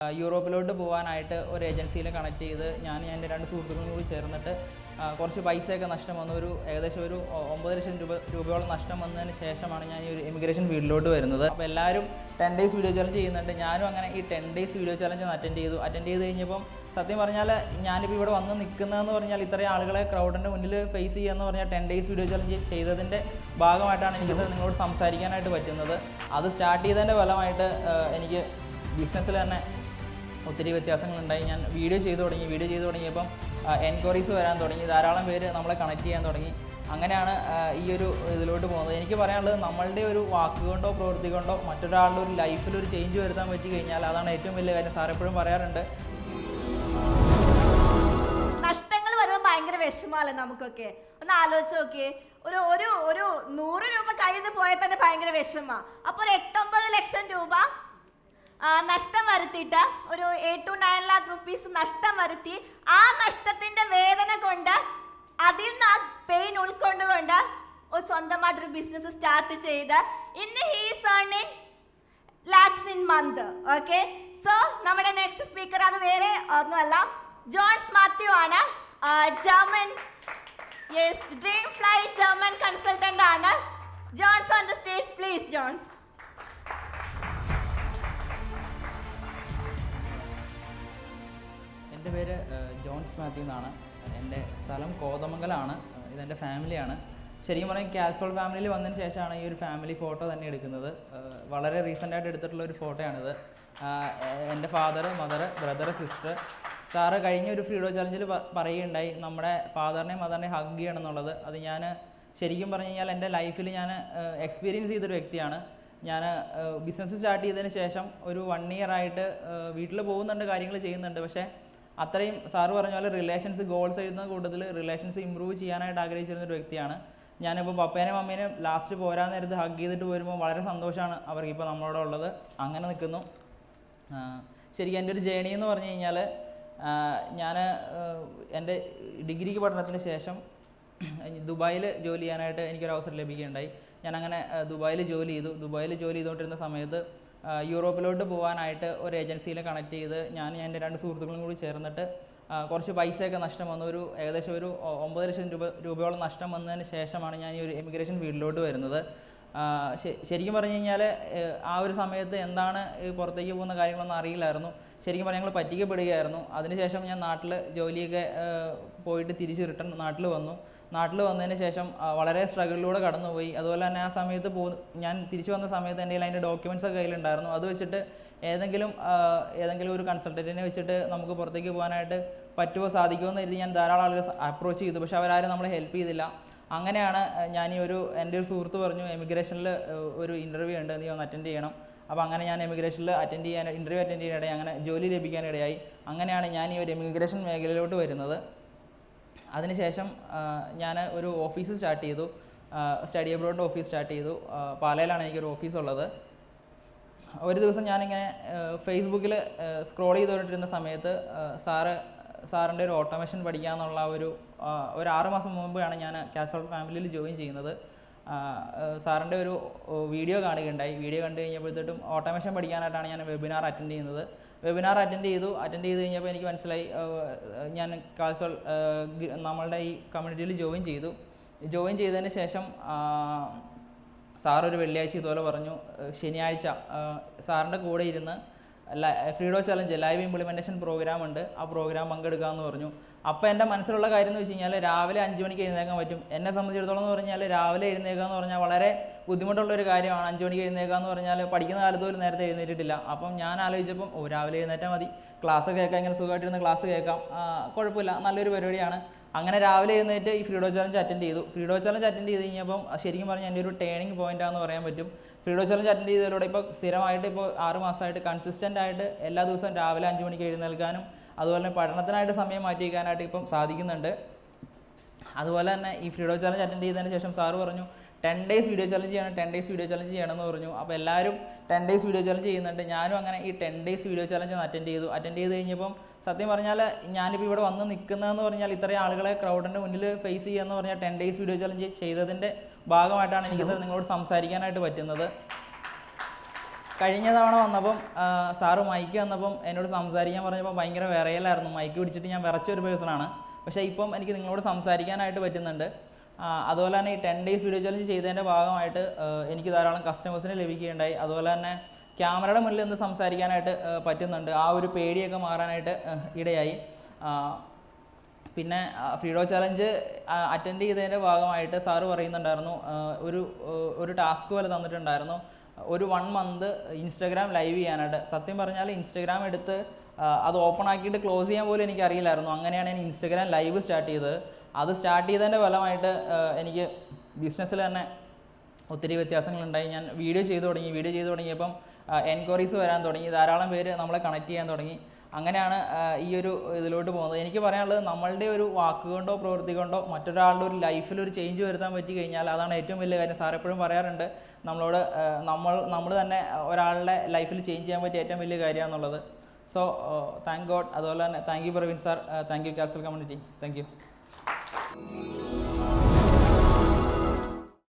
യൂറോപ്പിലോട്ട് പോകാനായിട്ട് ഒരു ഏജൻസിയിൽ കണക്ട് ചെയ്ത് ഞാൻ എൻ്റെ 2 സുഹൃത്തുക്കളും കൂടി ചേർന്നിട്ട് കുറച്ച് പൈസയൊക്കെ നഷ്ടം വന്നു. ഏകദേശം ഒരു 9 ലക്ഷം രൂപയോളം നഷ്ടം വന്നതിന് ശേഷമാണ് ഞാൻ ഈ ഒരു എമിഗ്രേഷൻ ഫീൽഡിലോട്ട് വരുന്നത്. അപ്പോൾ എല്ലാവരും 10 ഡേയ്സ് വീഡിയോ ചലഞ്ച് ചെയ്യുന്നുണ്ട്. ഞാനും അങ്ങനെ ഈ 10 ഡേയ്സ് വീഡിയോ ചലഞ്ച് അറ്റൻഡ് ചെയ്ത് കഴിഞ്ഞപ്പം സത്യം പറഞ്ഞാൽ ഞാനിപ്പോൾ ഇവിടെ വന്ന് നിൽക്കുന്നതെന്ന് പറഞ്ഞാൽ ഇത്രയും ആളുകളെ ക്രൗഡിൻ്റെ മുന്നിൽ ഫേസ് ചെയ്യുകയെന്ന് പറഞ്ഞാൽ 10 ഡേയ്സ് വീഡിയോ ചലഞ്ച് ചെയ്തതിൻ്റെ ഭാഗമായിട്ടാണ് എനിക്കത് നിങ്ങളോട് സംസാരിക്കാനായിട്ട് പറ്റുന്നത്. അത് സ്റ്റാർട്ട് ചെയ്തതിൻ്റെ ഫലമായിട്ട് എനിക്ക് ബിസിനസ്സിൽ തന്നെ ഒത്തിരി വ്യത്യാസങ്ങളുണ്ടായി. ഞാൻ വീഡിയോ ചെയ്തു തുടങ്ങിയപ്പം എൻക്വയറീസ് വരാൻ തുടങ്ങി, ധാരാളം പേര് നമ്മളെ കണക്ട് ചെയ്യാൻ തുടങ്ങി. അങ്ങനെയാണ് ഈ ഒരു ഇതിലോട്ട് പോകുന്നത്. എനിക്ക് പറയാനുള്ളത്, നമ്മളുടെ ഒരു വാക്കുകൊണ്ടോ പ്രവൃത്തി കൊണ്ടോ മറ്റൊരാളുടെ ഒരു ലൈഫിൽ ഒരു ചേഞ്ച് വരുത്താൻ പറ്റി കഴിഞ്ഞാൽ അതാണ് ഏറ്റവും വലിയ കാര്യം. സാർ എപ്പോഴും പറയാറുണ്ട്, നഷ്ടങ്ങൾ വരുമ്പോൾ ഭയങ്കര വിഷമമല്ലേ നമുക്കൊക്കെ. ഒന്ന് ആലോചിച്ച് നോക്കിയേ, ഒരു 100 രൂപ കയ്യിൽ നിന്ന് പോയാൽ തന്നെ ഭയങ്കര വിഷമമാണ്. അപ്പോൾ ഒരു 8-9 ലക്ഷം രൂപ നഷ്ടം വരുത്തിയിട്ട് ഒരു 8 to 9 lakh rupees നഷ്ടം വരുത്തി, ആ നഷ്ടത്തിന്റെ വേദന കൊണ്ട് അതിൽ നിന്ന് ആ പെയിൻ ഉൾക്കൊണ്ടുകൊണ്ട് ഒരു സ്വന്തമായിട്ടൊരു ബിസിനസ് സ്റ്റാർട്ട് ചെയ്ത് ഇന്ന് he is earning lakhs in month. Okay, so നമ്മുടെ നെക്സ്റ്റ് സ്പീക്കർ അത് വേറെ ഒന്നുമല്ല, ജോൺസ് മാത്യു ആണ്. German dream fly German consultant ആണ്. Jones on the stage please. Jones. എൻ്റെ പേര് ജോൺസ് മാത്യു എന്നാണ്. എൻ്റെ സ്ഥലം കോതമംഗലമാണ്. ഇതെൻ്റെ ഫാമിലിയാണ്. ശരിക്കും പറഞ്ഞാൽ കാസോൾ ഫാമിലിയിൽ വന്നതിന് ശേഷമാണ് ഈ ഒരു ഫാമിലി ഫോട്ടോ തന്നെ എടുക്കുന്നത്. വളരെ റീസെൻ്റായിട്ട് എടുത്തിട്ടുള്ള ഒരു ഫോട്ടോയാണിത്. എൻ്റെ father, mother, brother, sister. Sir കഴിഞ്ഞ ഒരു ഫ്രീഡോ ചലഞ്ചിൽ പറയുകയുണ്ടായി നമ്മുടെ ഫാദറിനെയും മദറിനെയും ഹഗ് ചെയ്യണം എന്നുള്ളത്. അത് ഞാൻ ശരിക്കും പറഞ്ഞു കഴിഞ്ഞാൽ എൻ്റെ ലൈഫിൽ ഞാൻ എക്സ്പീരിയൻസ് ചെയ്തൊരു വ്യക്തിയാണ്. ഞാൻ ബിസിനസ് സ്റ്റാർട്ട് ചെയ്തതിന് ശേഷം ഒരു 1 year ആയിട്ട് വീട്ടിൽ പോകുന്നുണ്ട്, കാര്യങ്ങൾ ചെയ്യുന്നുണ്ട്. പക്ഷേ അത്രയും സാറ് പറഞ്ഞ പോലെ റിലേഷൻസ് ഗോൾസ് എഴുതുന്ന കൂട്ടത്തിൽ റിലേഷൻസ് ഇമ്പ്രൂവ് ചെയ്യാനായിട്ട് ആഗ്രഹിച്ചിരുന്നൊരു വ്യക്തിയാണ്. ഞാനിപ്പോൾ പപ്പേനെയും മമ്മേനെയും ലാസ്റ്റ് പോരാൻ നേരത്ത് ഹഗ് ചെയ്തിട്ട് വരുമ്പോൾ വളരെ സന്തോഷമാണ് അവർക്കിപ്പോൾ നമ്മളോട് ഉള്ളത്. അങ്ങനെ നിൽക്കുന്നു. ശരിക്കും എൻ്റെ ഒരു ജേണി എന്ന് പറഞ്ഞു കഴിഞ്ഞാൽ, ഞാൻ എൻ്റെ ഡിഗ്രിക്ക് പഠനത്തിന് ശേഷം ദുബായിൽ ജോലി ചെയ്യാനായിട്ട് എനിക്കൊരു അവസരം ലഭിക്കുകയുണ്ടായി. ഞാനങ്ങനെ ദുബായിൽ ജോലി ചെയ്തുകൊണ്ടിരുന്ന സമയത്ത് യൂറോപ്പിലോട്ട് പോകാനായിട്ട് ഒരു ഏജൻസിയിൽ കണക്ട് ചെയ്ത് ഞാൻ എൻ്റെ 2 സുഹൃത്തുക്കളും കൂടി ചേർന്നിട്ട് കുറച്ച് പൈസയൊക്കെ നഷ്ടം വന്നു. ഏകദേശം ഒരു 9 ലക്ഷം രൂപയോളം നഷ്ടം വന്നതിന് ശേഷമാണ് ഞാൻ ഈ ഒരു എമിഗ്രേഷൻ ഫീൽഡിലോട്ട് വരുന്നത്. ശരിക്കും പറഞ്ഞു കഴിഞ്ഞാൽ ആ ഒരു സമയത്ത് എന്താണ് പുറത്തേക്ക് പോകുന്ന കാര്യങ്ങളൊന്നും അറിയില്ലായിരുന്നു. ശരിക്കും പറഞ്ഞാൽ ഞങ്ങൾ പറ്റിക്കപ്പെടുകയായിരുന്നു. അതിനുശേഷം ഞാൻ നാട്ടിൽ ജോലിയൊക്കെ പോയിട്ട് തിരിച്ച് റിട്ടേൺ നാട്ടിൽ വന്നതിന് ശേഷം വളരെ സ്ട്രഗിളിലൂടെ കടന്നുപോയി. അതുപോലെ തന്നെ ആ സമയത്ത് ഞാൻ തിരിച്ചു വന്ന സമയത്ത് എൻ്റെ കയ്യിൽ അതിൻ്റെ ഡോക്യുമെൻറ്റ്സ് ഒക്കെ കയ്യിലുണ്ടായിരുന്നു. അത് വെച്ചിട്ട് ഏതെങ്കിലും ഒരു കൺസൾട്ടൻറ്റിനെ വെച്ചിട്ട് നമുക്ക് പുറത്തേക്ക് പോകാനായിട്ട് സാധിക്കുമോ എന്ന് കരുതി ഞാൻ ധാരാളം ആളുകൾ അപ്രോച്ച് ചെയ്തു. പക്ഷേ അവരാരും നമ്മളെ ഹെൽപ്പ് ചെയ്തില്ല. അങ്ങനെയാണ് എൻ്റെ ഒരു സുഹൃത്ത് പറഞ്ഞു, എമിഗ്രേഷനിൽ ഒരു ഇൻ്റർവ്യൂ ഉണ്ട്, നീ ഒന്ന് അറ്റൻഡ് ചെയ്യണം. അപ്പോൾ അങ്ങനെ ഞാൻ എമിഗ്രേഷനിൽ ഇൻ്റർവ്യൂ അറ്റൻഡ് ചെയ്യാനിടയായി. അങ്ങനെ ജോലി ലഭിക്കാനിടയായി. അങ്ങനെയാണ് ഞാൻ ഈ ഒരു എമിഗ്രേഷൻ മേഖലയിലോട്ട് വരുന്നത്. അതിനുശേഷം ഞാൻ ഒരു ഓഫീസ് സ്റ്റാർട്ട് ചെയ്തു. സ്റ്റഡി അബ്രോഡ് ഓഫീസ് സ്റ്റാർട്ട് ചെയ്തു. പാലയിലാണ് എനിക്കൊരു ഓഫീസ് ഉള്ളത്. ഒരു ദിവസം ഞാനിങ്ങനെ ഫേസ്ബുക്കിൽ സ്ക്രോൾ ചെയ്തുകൊണ്ടിരുന്ന സമയത്ത് സാറിൻ്റെ ഒരു ഓട്ടോമേഷൻ പഠിക്കാമെന്നുള്ള ഒരു 6 മാസം മുമ്പാണ് ഞാൻ കാസോൾ ഫാമിലിയിൽ ജോയിൻ ചെയ്യുന്നത്. സാറിൻ്റെ ഒരു വീഡിയോ കാണുകയുണ്ടായി. വീഡിയോ കണ്ടു കഴിഞ്ഞപ്പോഴത്തേക്കും ഓട്ടോമേഷൻ പഠിക്കാനായിട്ടാണ് ഞാൻ വെബിനാർ അറ്റൻഡ് ചെയ്യുന്നത്. അറ്റൻഡ് ചെയ്ത് കഴിഞ്ഞപ്പോൾ എനിക്ക് മനസ്സിലായി, ഞാൻ കാസോൾ നമ്മളുടെ ഈ കമ്മ്യൂണിറ്റിയിൽ ജോയിൻ ചെയ്തതിന് ശേഷം സാറൊരു വെള്ളിയാഴ്ച ഇതുപോലെ പറഞ്ഞു, ശനിയാഴ്ച സാറിൻ്റെ കൂടെ ഇരുന്ന് ഫ്രീഡോ ചലഞ്ച് ലൈവ് ഇംപ്ലിമെൻറ്റേഷൻ പ്രോഗ്രാം ഉണ്ട്, ആ പ്രോഗ്രാം പങ്കെടുക്കാമെന്ന് പറഞ്ഞു. അപ്പോൾ എൻ്റെ മനസ്സിലുള്ള കാര്യം എന്ന് വെച്ച് കഴിഞ്ഞാൽ രാവിലെ 5 മണിക്ക് എഴുന്നേൽക്കാൻ പറ്റും. എന്നെ സംബന്ധിച്ചിടത്തോളം എന്ന് പറഞ്ഞാൽ രാവിലെ എഴുന്നേൽക്കുക എന്ന് പറഞ്ഞാൽ വളരെ ബുദ്ധിമുട്ടുള്ളൊരു കാര്യമാണ്. 5 മണിക്ക് എഴുന്നേൽക്കുക എന്ന് പറഞ്ഞാൽ പഠിക്കുന്ന കാലത്ത് ഒരു നേരത്തെ എഴുന്നേറ്റിട്ടില്ല. അപ്പം ഞാൻ ആലോചിച്ചപ്പം രാവിലെ എഴുന്നേറ്റാൽ മതി, ക്ലാസ് കേൾക്കാം, ഇങ്ങനെ സുഖമായിട്ടിരുന്ന് ക്ലാസ് കേൾക്കാം, കുഴപ്പമില്ല, നല്ലൊരു പരിപാടിയാണ്. അങ്ങനെ രാവിലെ എഴുന്നേറ്റ് ഈ ഫ്രീഡോ ചലഞ്ച് അറ്റൻഡ് ചെയ്ത് കഴിഞ്ഞപ്പം ശരിക്കും പറഞ്ഞാൽ എൻ്റെ ഒരു ടേണിംഗ് പോയിൻ്റാണെന്ന് പറയാൻ പറ്റും. ഫ്രീഡോ ചലഞ്ച് അറ്റൻഡ് ചെയ്തതിലൂടെ ഇപ്പോൾ സ്ഥിരമായിട്ട് 6 മാസമായിട്ട് കൺസിസ്റ്റൻ്റ് ആയിട്ട് എല്ലാ ദിവസവും രാവിലെ 5 മണിക്ക് എഴുന്നേൽക്കാനും അതുപോലെ തന്നെ പഠനത്തിനായിട്ട് സമയം മാറ്റി വയ്ക്കാനായിട്ട് ഇപ്പം സാധിക്കുന്നുണ്ട്. അതുപോലെ തന്നെ ഈ ഫ്രീഡോ ചലഞ്ച് അറ്റൻഡ് ചെയ്തതിന് ശേഷം സാറ് പറഞ്ഞു 10 ഡേയ്സ് വീഡിയോ ചലഞ്ച് ചെയ്യണം എന്ന് പറഞ്ഞു. അപ്പോൾ എല്ലാവരും 10 ഡേയ്സ് വീഡിയോ ചലഞ്ച് ചെയ്യുന്നുണ്ട്. ഞാനും അങ്ങനെ ഈ 10 ഡേയ്സ് വീഡിയോ ചലഞ്ച് അറ്റൻഡ് ചെയ്ത് കഴിഞ്ഞപ്പം സത്യം പറഞ്ഞാൽ ഞാനിപ്പോൾ ഇവിടെ വന്ന് നിൽക്കുന്നതെന്ന് പറഞ്ഞാൽ ഇത്രയും ആളുകളെ ക്രൗഡിൻ്റെ മുന്നിൽ ഫേസ് ചെയ്യുകയെന്ന് പറഞ്ഞാൽ 10 ഡേയ്സ് വീഡിയോ ചലഞ്ച് ചെയ്തതിൻ്റെ ഭാഗമായിട്ടാണ് എനിക്കത് നിങ്ങളോട് സംസാരിക്കാനായിട്ട് പറ്റുന്നത്. കഴിഞ്ഞ തവണ വന്നപ്പം സാറ് മൈക്ക് വന്നപ്പം എന്നോട് സംസാരിക്കാൻ പറഞ്ഞപ്പോൾ ഭയങ്കര വിറയലായിരുന്നു. മൈക്ക് പിടിച്ചിട്ട് ഞാൻ വിറച്ച ഒരു പേഴ്സണാണ്. പക്ഷേ ഇപ്പം എനിക്ക് നിങ്ങളോട് സംസാരിക്കാനായിട്ട് പറ്റുന്നുണ്ട്. അതുപോലെ തന്നെ ഈ 10 days വീഡിയോ ചലഞ്ച് ചെയ്തതിൻ്റെ ഭാഗമായിട്ട് എനിക്ക് ധാരാളം കസ്റ്റമേഴ്സിനെ ലഭിക്കുകയുണ്ടായി. അതുപോലെ തന്നെ ക്യാമറയുടെ മുന്നിൽ നിന്ന് സംസാരിക്കാനായിട്ട് പറ്റുന്നുണ്ട്. ആ ഒരു പേടിയൊക്കെ മാറാനായിട്ട് ഇടയായി. പിന്നെ ഫ്രീഡോ ചലഞ്ച് അറ്റൻഡ് ചെയ്തതിൻ്റെ ഭാഗമായിട്ട് സാറ് പറയുന്നുണ്ടായിരുന്നു, ഒരു ടാസ്ക് പോലെ തന്നിട്ടുണ്ടായിരുന്നു, ഒരു 1 month ഇൻസ്റ്റാഗ്രാം ലൈവ് ചെയ്യാനായിട്ട്. സത്യം പറഞ്ഞാൽ ഇൻസ്റ്റാഗ്രാം എടുത്ത് അത് ഓപ്പൺ ആക്കിയിട്ട് ക്ലോസ് ചെയ്യാൻ പോലും എനിക്ക് അറിയില്ലായിരുന്നു. അങ്ങനെയാണ് ഞാൻ ഇൻസ്റ്റാഗ്രാം ലൈവ് സ്റ്റാർട്ട് ചെയ്തത്. അത് സ്റ്റാർട്ട് ചെയ്തതിൻ്റെ ഫലമായിട്ട് എനിക്ക് ബിസിനസ്സിൽ തന്നെ ഒത്തിരി വ്യത്യാസങ്ങളുണ്ടായി. ഞാൻ വീഡിയോ ചെയ്തു തുടങ്ങിയപ്പം എൻക്വയറീസ് വരാൻ തുടങ്ങി, ധാരാളം പേര് നമ്മളെ കണക്ട് ചെയ്യാൻ തുടങ്ങി. അങ്ങനെയാണ് ഈ ഒരു ഇതിലോട്ട് പോകുന്നത്. എനിക്ക് പറയാനുള്ളത്, നമ്മളുടെ ഒരു വാക്കുകൊണ്ടോ പ്രവൃത്തി കൊണ്ടോ മറ്റൊരാളുടെ ഒരു ലൈഫിൽ ഒരു ചേഞ്ച് വരുത്താൻ പറ്റി കഴിഞ്ഞാൽ അതാണ് ഏറ്റവും വലിയ കാര്യം. സാർ എപ്പോഴും പറയാറുണ്ട് നമ്മളോട്, നമ്മൾ തന്നെ ഒരാളുടെ ലൈഫിൽ ചേഞ്ച് ചെയ്യാൻ പറ്റിയ ഏറ്റവും വലിയ കാര്യമാണെന്നുള്ളത്. So thank God. അതുപോലെ തന്നെ thank you Praveen sir, thank you കാൽസൽ കമ്മ്യൂണിറ്റി, താങ്ക് യു.